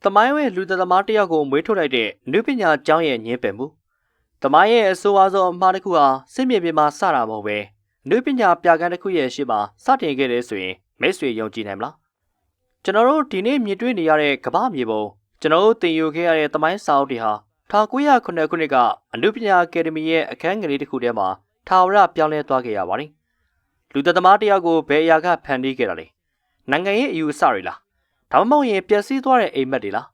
သမိုင်းဝင်လူသမားတယောက်ကိုမွေးထုတ်လိုက်တဲ့နုပညာကျောင်းရဲ့ညင်းပယ်မှုသမိုင်းရဲ့အဆိုအဝါဆုံးအမှားတစ်ခုဟာစစ်မြေပြင်မှာစတာမဟုတ်ပဲနုပညာပြကန်းတစ်ခုရဲ့ရှေ့မှာစတင်ခဲ့တယ်ဆိုရင်မိတ်ဆွေယုံကြည်နိုင်မလားကျွန်တော်တို့ဒီနေ့မြင်တွေ့နေရတဲ့ကမ္ဘာမြေပုံကျွန်တော်တို့သင်ယူခဲ့ရတဲ့သမိုင်းစာအုပ်တွေဟာ1909ခုနှစ်ကအနုပညာအကယ်ဒမီရဲ့အခန်းငယ်လေးတစ်ခုထဲမှာထာဝရပြောင်းလဲသွားခဲ့ရပါတယ်လူသမားတယောက်ကိုဘယ်အရာကဖန်တီးခဲ့တာလဲနိုင်ငံရေးအယူအဆတွေလားဒါမှမဟုတ်ရင်ပျက်စီးသွားတဲ့အိမ်မက်တွေလာ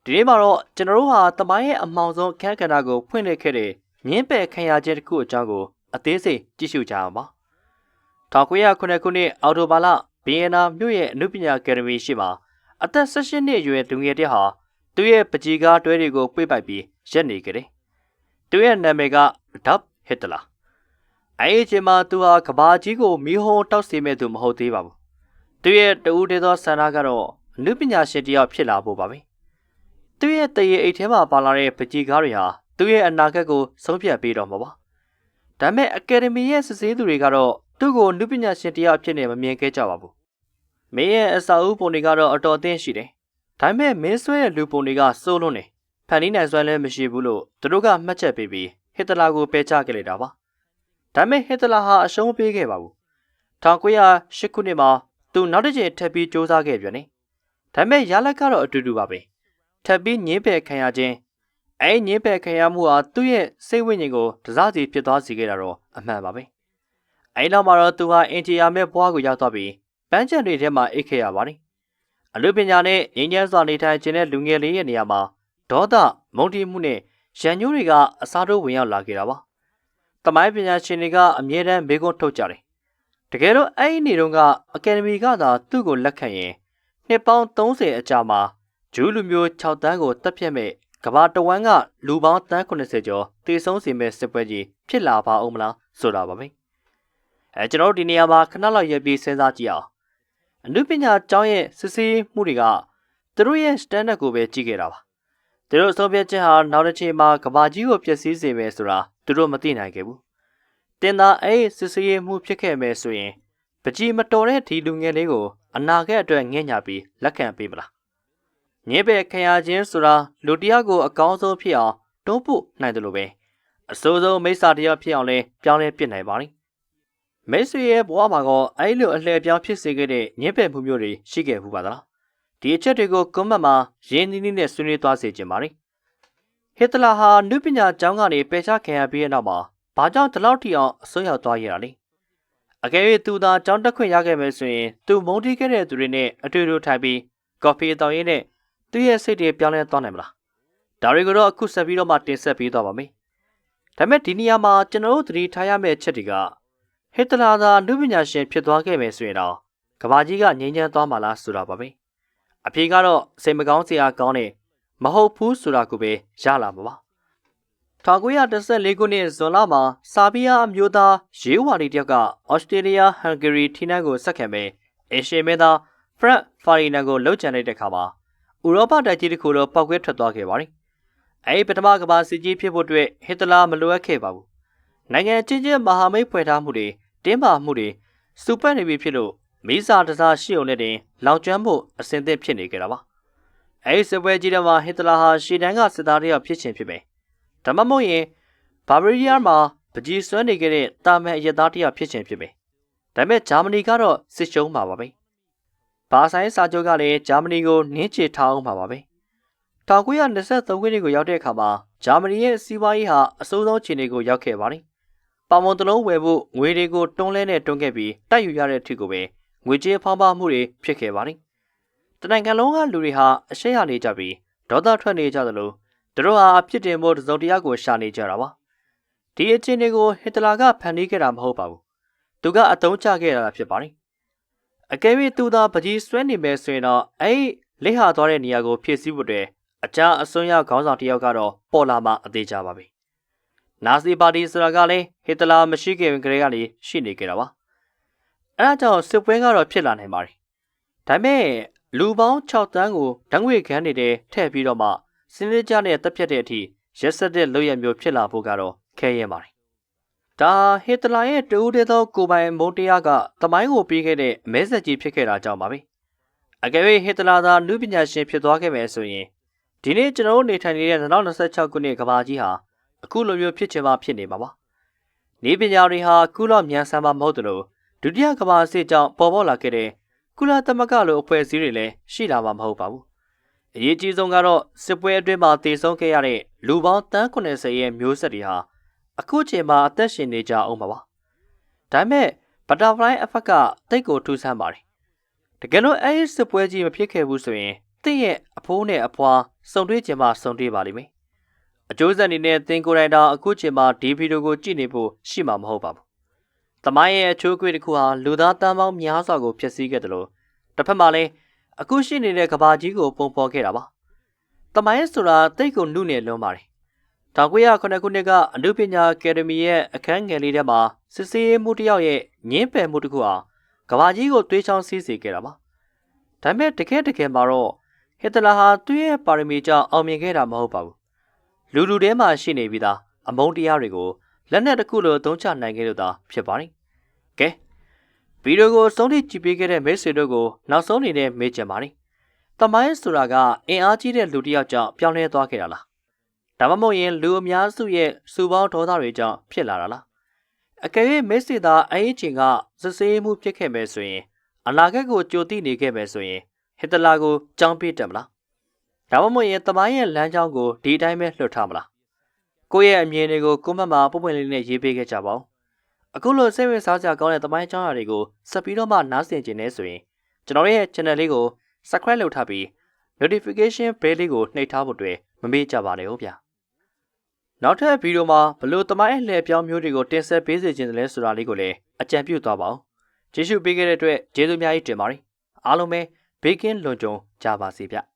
းဒီနေ့မှာတော့ကျွန်တော်တို့ဟာသမိုင်းရဲ့အမောင်ဆုံးအခန်းကဏ္ဍကိုဖွင့်လှစ်ခဲ့တဲ့မြင်းပယ်ခံရခြင်းတစ်ခုအကြောင်းကိုအသေးစိတ်ကြည့်ရှုကြအောင်ပါ1909ခုနှစ်အောက်တိုဘာလဗီယက်နာမြို့ရဲ့အနုပညာအကယ်ဒမီရှိမှာအသက်18နှစ်အရွယ်လူငယ်တစ်ဟာသူ့ရဲ့ပကြီကားတွဲတွေကိုပိတ်ပိုက်ပြီးရက်နေခဲ့တယ်သူ့ရဲ့နာမည်ကဒေါ့ဟစ်တလာအဲ့ဒီအချိန်မှာသူဟာကဘာကြီးကိုမီးဟုံးတောက်စေမဲ့သူမဟုတ်သေးပါဘူးသူရဲ့တဦးတည်းသောဆန္ဒကတော့အနုပညာရှင်တစ်ယောက်ဖြစ်လာဖို့ပါပဲသူရဲ့တရေအိတ်ထဲမှာပါလာတဲ့ပကြီကားတွေဟာသူရဲ့အနာဂတ်ကိုဆုံးဖြတ်ပေးတော့မှာပါဒါပေမဲ့အကယ်ဒမီရဲ့စစ်ဆေးသူတွေကတော့သူ့ကိုအနုပညာရှင်တစ်ယောက်ဖြစ်နေမမြင်ခဲ့ကြပါဘူးမင်းရဲ့အစာအုပ်ပုံတွေကတော့အတော်အသင့်ရှိတယ်ဒါပေမဲ့မင်းဆွဲတဲ့လူပုံတွေကစိုးလွန်းနေဖန်တီးနိုင်စွမ်းလည်းမရှိဘူးလို့သူတို့ကမှတ်ချက်ပေးပြီးဟစ်တလာကိုပယ်ချခဲ့လိုက်တာပါဒါပေမဲ့ဟစ်တလာဟာအရှုံးပေးခဲ့ပါဘူး1908ခုနှစ်မှာသူနောက်တစ်ချိန်ထပ်ပြီးစ조사ခဲ့ပြန်တယ်ဒါပေမဲ့ရလဒ်ကတော့အတူတူပါပဲထပ်ပြီးညင်းပယ်ခံရခြင်းအဲညင်းပယ်ခံရမှုဟာသူ့ရဲ့စိတ်ဝိညာဉ်ကိုတစားစီဖြစ်သွားစေခဲ့တာတော့အမှန်ပါပဲအဲနောက်မှာတော့သူဟာအင်ဂျီယာမဲ့ဘွားကိုရောက်သွားပြီးပန်းချံတွေထဲမှာအိတ်ခဲ့ရပါတယ်အလူပညာနဲ့ငြိမ်းချမ်းစွာနေထိုင်ခြင်းတဲ့လူငယ်လေးရဲ့နေရာမှာဒေါသမုန်းတီးမှုနဲ့ရန်ညိုးတွေကအစားထိုးဝင်ရောက်လာခဲ့တာပါသမိုင်းပညာရှင်တွေကအမြဲတမ်းမေးခွန်းထုတ်ကြတယ်တကယ်တော့အဲ့ဒီနေ့တုန်းကအကယ်ဒမီကသာသူ့ကိုလက်ခံရင်နှစ်ပေါင်း30အကြာမှာဂျူးလူမျိုး6တန်းကိုတပ်ဖြတ်မဲ့ကမ္ဘာတဝန်းကလူပေါင်းတန်း80ကျော်တည်ဆုံးစေမဲ့စစ်ပွဲကြီးဖြစ်လာပါဦးမလားဆိုတာပါပဲကျွန်တော်တို့ဒီနေရာမှာခဏလောက်ရပ်ပြီးစဉ်းစားကြည့်အောင်အနုပညာကျောင်းရဲ့စစ်ဆေးမှုတွေကသူတို့ရဲ့ standard ကိုပဲကြည့်ခဲ့တာပါသူတို့အဆုံးဖြတ်ချက်ဟာနောက်တစ်ချိန်မှာကမ္ဘာကြီးကိုပျက်စီးစေမယ်ဆိုတာသူတို့မသိနိုင်ခဲ့ဘူးတင်သာအဲ့စစ်ဆေးမှုဖြစ်ခဲ့မယ်ဆိုရင်ပကြီးမတော်တဲ့ဒီလူငယ်လေးကိုအနာဂတ်အတွက်ငဲ့ညာပြီးလက်ခံပေးမလားညင်းပယ်ခံရခြင်းဆိုတာလူတယောက်ကိုအကောင်းဆုံးဖြစ်အောင်တွန်းပို့နိုင်တယ်လို့ပဲအဆိုးဆုံးမိစ္ဆာတယောက်ဖြစ်အောင်လဲပြောင်းလဲပြစ်နိုင်ပါလိမ့်မိတ်ဆွေရဲ့ဘဝမှာကအဲ့လိုအလှည့်ပြောင်းဖြစ်စေခဲ့တဲ့ညင်းပယ်မှုမျိုးတွေရှိခဲ့ဘူးပါသလားဒီအချက်တွေကိုကွန်မန့်မှာရင်းနှီးနှီးနဲ့ဆွေးနွေးသွားစေချင်ပါလိမ့်ဟစ်တလာဟာနုပညာကျောင်းကနေပယ်ချခံရပြီးတဲ့နောက်မှာဘာကြောင့်ဒီလောက်ထိအောင်အစွန်းရောက်သွားရတာလဲအကယ်၍သူသာကျောင်းတက်ခွင့်ရခဲ့မယ်ဆိုရင်သူမုန်းတီးခဲ့တဲ့သူတွေနဲ့အတူတူထိုင်ပြီးကော်ဖီတောင်းရင်းနဲ့သူ့ရဲ့စိတ်တွေပြောင်းလဲသွားနိုင်မလားဒါတွေကိုတော့အခုဆက်ပြီးတော့မှတင်ဆက်ပေးသွားပါမယ်ဒါပေမဲ့ဒီနေရာမှာကျွန်တော်တို့သတိထားရမယ့်အချက်တွေကဟစ်တလာသာနုပညာရှင်ဖြစ်သွားခဲ့မယ်ဆိုရင်တော့ကဘာကြီးကငြိမ်းချမ်းသွားမှာလားဆိုတာပါပဲအဖြေကတော့စိတ်မကောင်းစရာကောင်းတဲ့မဟုတ်ဘူးဆိုတာကိုပဲရလာမှာပါ1914ခုနှစ်ဇွန်လမှာဆာဘီးယားအမျိုးသားရေးဝါဒီတယောက်ကဩစတြေးလျဟန်ဂေရီထိနှန်းကိုဆက်ခံမဲ့အရှေ့မဲသားဖရန့်ဖာရီနန်ကိုလှုပ်ချန်လိုက်တဲ့အခါမှာဥရောပတိုက်ကြီးတစ်ခုတော့ပောက်ကွဲထွက်သွားခဲ့ပါတယ်။အဲဒီပထမကမ္ဘာစစ်ကြီးဖြစ်ဖို့အတွက်ဟစ်တလာမလိုအပ်ခဲ့ပါဘူး။နိုင်ငံချင်းချင်းမဟာမိတ်ဖွဲ့ထားမှုတွေတင်းမာမှုတွေစူပတ်နေပြီဖြစ်လို့မိစာတစားရှိုံနဲ့တင်လောင်ကျွမ်းဖို့အစဉ်သင့်ဖြစ်နေကြတာပါ။အဲဒီစစ်ပွဲကြီးထဲမှာဟစ်တလာဟာရှေ့တန်းကစစ်သားတယောက်ဖြစ်ခြင်းဖြစ်မယ်။ဒါမှမဟုတ်ရင်ဘာဗရီးယားမှာပကြီးစွမ်းနေခဲ့တဲ့တာမန်အရက်သားတယောက်ဖြစ်ခြင်းဖြစ်မယ်။ဒါပေမဲ့ဂျာမနီကတော့စစ်ရှုံးမှာပါပဲ။ဘာဆိုင်စာချုပ်ကလည်းဂျာမနီကိုနင်းချေထားအောင်မှာပါပဲ1923ခုနှစ်ကိုရောက်တဲ့အခါမှာဂျာမနီရဲ့စီးပွားရေးဟာအဆိုးဆုံးခြေအနေကိုရောက်ခဲ့ပါတယ်။ပါမွန်တလုံးဝယ်ဖို့ငွေတွေကိုတွန်းလဲနဲ့တွန်းခဲ့ပြီးတိုက်ယူရတဲ့အထိကိုပဲငွေကြေးဖောင်းပါမှုတွေဖြစ်ခဲ့ပါတယ်။တနိုင်ငံလုံးကလူတွေဟာအရှက်ရနေကြပြီးဒေါသထွက်နေကြသလိုသူတို့ဟာအဖြစ်တင်ဖို့တစုံတရာကိုရှာနေကြတာပါ။ဒီအခြေအနေကိုဟစ်တလာကဖန်တီးခဲ့တာမဟုတ်ပါဘူး။သူကအတုံးချခဲ့တာဖြစ်ပါတယ်။အကယ်၍သူသာပကြီးဆွဲနေမယ်ဆိုရင်တော့အဲ့လက်ဟာသွားတဲ့နေရာကိုဖြည့်ဆည်းဖို့အတွက်အကြအစွန်းရောက်ခေါင်းဆောင်တယောက်ကတော့ပေါ်လာမှအသေးချပါပဲ။နာဇီပါတီဆိုတာကလည်းဟစ်တလာမရှိခင်ကလေးကနေရှိနေကြတာပါ။အဲဒါကြောင့်စစ်ပွဲကတော့ဖြစ်လာနိုင်ပါတယ်။ဒါပေမဲ့လူပေါင်း6တန်းကိုဓာတ်ငွေခန်းနေတဲ့ထည့်ပြီးတော့မှစနစ်ကျနဲ့တပ်ဖြတ်တဲ့အထိရက်စက်တဲ့လုပ်ရမျိုးဖြစ်လာဖို့ကတော့ခဲရဲပါတယ်။ဒါဟစ်တလာရဲ့တူးတဲ့သောကိုပိုင်မုန်းတရားကတမိုင်းကိုပြီးခဲ့တဲ့အမဲဆက်ကြီးဖြစ်ခဲ့တာကြောင့်ပါပဲ အကယ်၍ဟစ်တလာသာနုပညာရှင်ဖြစ်သွားခဲ့မယ်ဆိုရင်ဒီနေ့ကျွန်တော်တို့နေထိုင်နေတဲ့2026ခုနှစ်ကမ္ဘာကြီးဟာအခုလိုမျိုးဖြစ်ချင်မှဖြစ်နေမှာပါ။ဤပညာတွေဟာကုလမြန်ဆန်မှာမဟုတ်သလိုဒုတိယကမ္ဘာစစ်ကြောင့်ပေါ်ပေါက်လာခဲ့တဲ့ကုလသမဂ္ဂလိုအဖွဲ့အစည်းတွေလည်းရှိလာမှာမဟုတ်ပါဘူး။အရေးကြီးဆုံးကတော့စစ်ပွဲအတွင်းမှာတည်ဆုံခဲ့ရတဲ့လူပေါင်း190ရဲ့မျိုးဆက်တွေဟာအခုချိန်မှာအသက်ရှင်နေကြအောင်ပါ။ဒါပေမဲ့ဘတ်တာဖလိုင်းအဖက်ကတိတ်ကိုထူးဆန်းပါတယ်။တကယ်လို့အဲဒီစစ်ပွဲကြီးမဖြစ်ခဲ့ဘူးဆိုရင်တင့်ရဲ့အဖိုးနဲ့အဖွာစုံတွေ့ခြင်းမှစုံတွေ့ပါလိမ့်မယ်။အကျိုးဆက်အနေနဲ့သင်ကိုယ်တိုင်တောင်အခုချိန်မှာဒီဗီဒီယိုကိုကြည့်နေဖို့ရှိမှာမဟုတ်ပါဘူး။သမိုင်းရဲ့အချိုးအကွေ့တစ်ခုဟာလူသားတန်းပေါင်းများစွာကိုဖျက်ဆီးခဲ့တယ်လို့တစ်ဖက်မှာလည်းအခုရှိနေတဲ့ကဘာကြီးကိုပုံဖော်ခဲ့တာပါ။သမိုင်းဆိုတာတိတ်ကိုနှုတ်နေလွန်းပါတယ်။1909ခုနှစ်ကအနုပညာအကယ်ဒမီရဲ့အခန်းငယ်လေးထဲမှာစစ်စေးမှုတစ်ယောက်ရဲ့ညင်းပယ်မှုတစ်ခုဟာကဘာကြီးကိုသွေးချောင်းစီးစေခဲ့တာပါ။ဒါပေမဲ့တကယ်မှာတော့ဟစ်တလာဟာသူ့ရဲ့ပါရမီကြောင့်အောင်မြင်ခဲ့တာမဟုတ်ပါဘူး။လူထဲမှာရှိနေပြီးသားအမုန်းတရားတွေကိုလက်နက်တစ်ခုလိုသုံးချနိုင်ခဲ့လို့သာဖြစ်ပါတယ်။ကဲဗီဒီယိုကိုစုံထိကြည့်ပေးခဲ့တဲ့မိတ်ဆွေတို့ကိုနောက်ဆုံးအနေနဲ့မေးချင်ပါတယ်။သမိုင်းဆိုတာကအင်အားကြီးတဲ့လူတစ်ယောက်ကြောင့်ပြောင်းလဲသွားခဲ့တာလား။ဒါမှမဟုတ်ရင်လူအများစုရဲ့စုပေါင်းဒေါသတွေကြောင့်ဖြစ်လာတာလား။အကယ်၍မိတ်ဆွေသားအရင်ချိန်ကစစ်ဆေးမှုဖြစ်ခဲ့မယ်ဆိုရင်အနာဂတ်ကိုကြိုသိနေခဲ့မယ်ဆိုရင်ဟစ်တလာကိုကြောင်းပေးတယ်မလား။ဒါမှမဟုတ်ရင်သမိုင်းရဲ့လမ်းကြောင်းကိုဒီအတိုင်းပဲလွှတ်ထားမလား။ကိုယ့်ရဲ့အမြင်တွေကိုကွန်မန့်မှာပုံပွင့်လေးနဲ့ရေးပေးခဲ့ကြပါဦး။အခုလိုစိတ်ဝင်စားစရာကောင်းတဲ့သမိုင်းကြောင်းရာတွေကိုဆက်ပြီးတော့မှနားဆင်ကြနေဆိုရင်ကျွန်တော်ရဲ့ channel လေးကို subscribe လုပ်ထားပြီး notification bell လေးကိုနှိပ်ထားဖို့အတွက်မမေ့ကြပါနဲ့ဟုတ်ဗျာ။နောက်ထပ်ဗီဒီယိုမှာဘလို့သမိုင်းအလှည့်ပြောင်းမျိုးတွေကိုတင်ဆက်ပေးစေချင်တယ်လဲဆိုတာလေးကိုလည်းအကြံပြုသွားပါဦး။ကျေးဇူးပေးခဲ့တဲ့အတွက်ကျေးဇူးအများကြီးတင်ပါတယ်။အားလုံးပဲဘေးကင်းလွန်ကြုံကြပါစေဗျ။